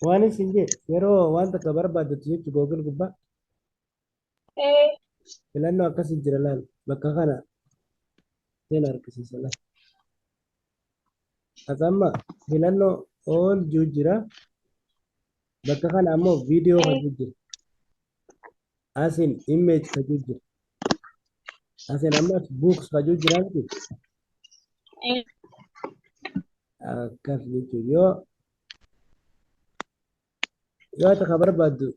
Waan isin jee yeroo waan takka barbaadatu jechuun Google gubbaa Eh, filannoo akkasii jira laal bakka kana seen harkisiisa laal. Akkama filannoo all juu jira bakka kana ammoo viidiyoo eh, hojii jira. Asin image hojii jira. Asin ammas books hojii jira miti. eh, Akkas jechuun yoo takka barbaaddu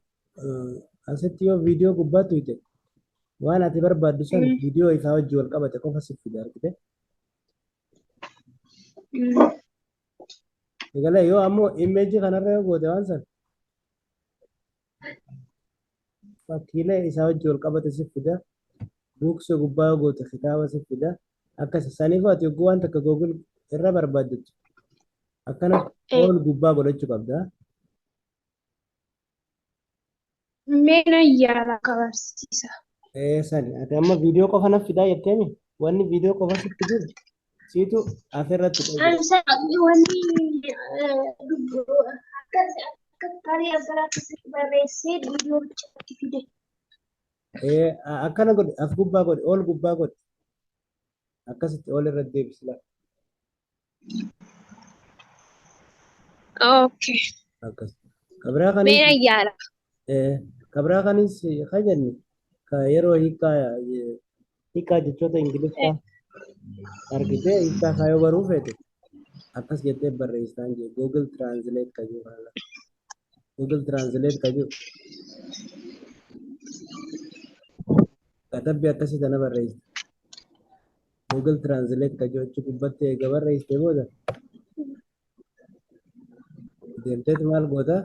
asitti yoo viidiyoo gubbaatu hidhe waan ati barbaaddu san mm, viidiyoo isaa wajji wal qabate qofa si fida argite. mm, Egalee yoo ammoo image kanarra yoo goote waan san fakkiilee isaa wajji wal qabate si fida. Books gubbaa yoo goote kitaaba si fida. Akkas saniif ati yogguu waan takka Google irra barbaaddu akkana eh. all gubbaa godhachuu qabda. Meena yaala kabarsiisa. Sani ati amma viidiyoo qofa naaf fidaa jetteemi wanni viidiyoo qofa sitti jiru siitu asirratti qabu. Ansa wanni dubbu akka tarii asirratti barreessee viidiyoo bichaatti fide. Akkana godhe as gubbaa godhe ol gubbaa godhe akkasitti ol irratti deebisila Okay. akkas kabraa kanis Meena yaala. kabraa kanis kajanni ka yeroo hiikaa jechoota ingiliffaa argite hiikaa isaa yoo baruu fete akkas jettee barreessitaan jee Google Translate ka jiru kana Google Translate ka jiru katabbii akkasii kana barreessite Google Translate ka jiru achi gubbatti eega barreessite booda deemteet maal goota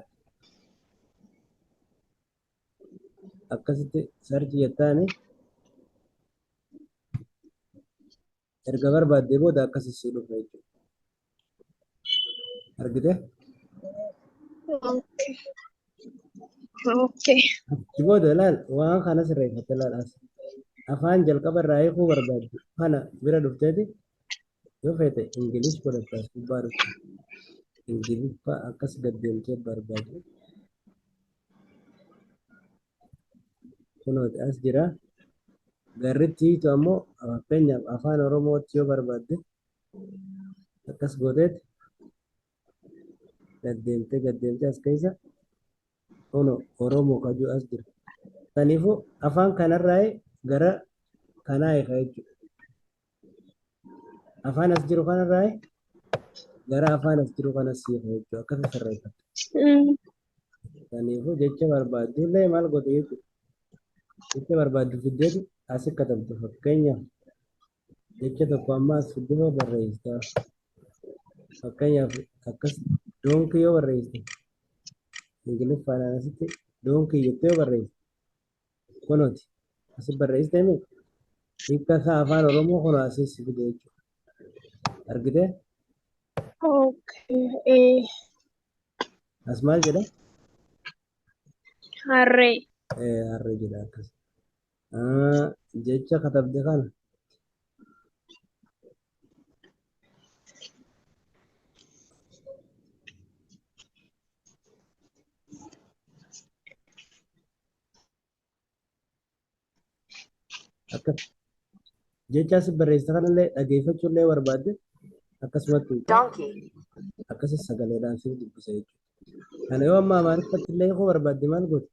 akkasitti sarchi jettaani erga barbaaddee booda akkasii sii dhufa jechuudha. Argite? Okay. Okay. Achi booda ilaal waan kana sirreeffatte ilaal as afaan jalqaba irraa hiikuu barbaaddu kana bira dhufteeti yoo feete ingilish godhatta as gubbaa dhufte ingiliffa akkas gaddeemtee barbaaddu kunooti as jira garritti hiitu ammoo fakkeenyaaf afaan oromootti yoo barbaadde akkas gooteeti gaddeemtee as keessa kuno oromoo kajuu as jira kaniifuu afaan kanarraa gara kanaa hiika jechuudha afaan as jiru kanarraa gara afaan as jiru kanas hiika jechuudha akkasa sirreeffata Mm. kaniifuu jecha barbaaddu illee maal goote jechuudha jecha barbaaddu fiddeetu as katabdu fakkeenyaaf jecha tokko amma as fiddee barreessita fakkeenyaaf akkas doonkii yoo barreessite ingiliffaadhaan asitti doonkii jettee yoo barreessite kunooti asi barreessite mi hiikka isaa afaan oromoo kun asii si fide jechuudha argite Okay. Eh, as maal jedha harree. harree jedha akkas jecha katabde kana akkas jecha asi barreessite kanallee dhageeffachuu illee barbaadde akkasumatti akkasii sagaleedhaan siif dubbisa jechuudha. Kana yoo amma amaariffatti illee hiikuu barbaadde maal gooti?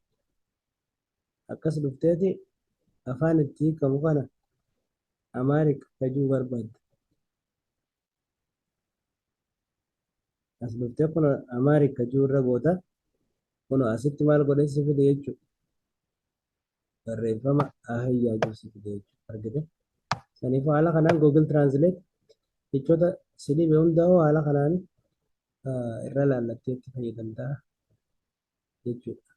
Akkas dhufteeti afaan itti hiikamu kana amaarik kajuu barbaadde. As dhuftee kun amaarik kajuu irra goota. Kun asitti maal godhee si fide jechuudha. Barreeffama ahayyaa jiru si fide jechuudha. Argite? Saniifuu haala kanaan Google Translate jechoota si dhibe hundaa'uu haala kanaan irra laallattee itti fayyadamtaa jechuudha.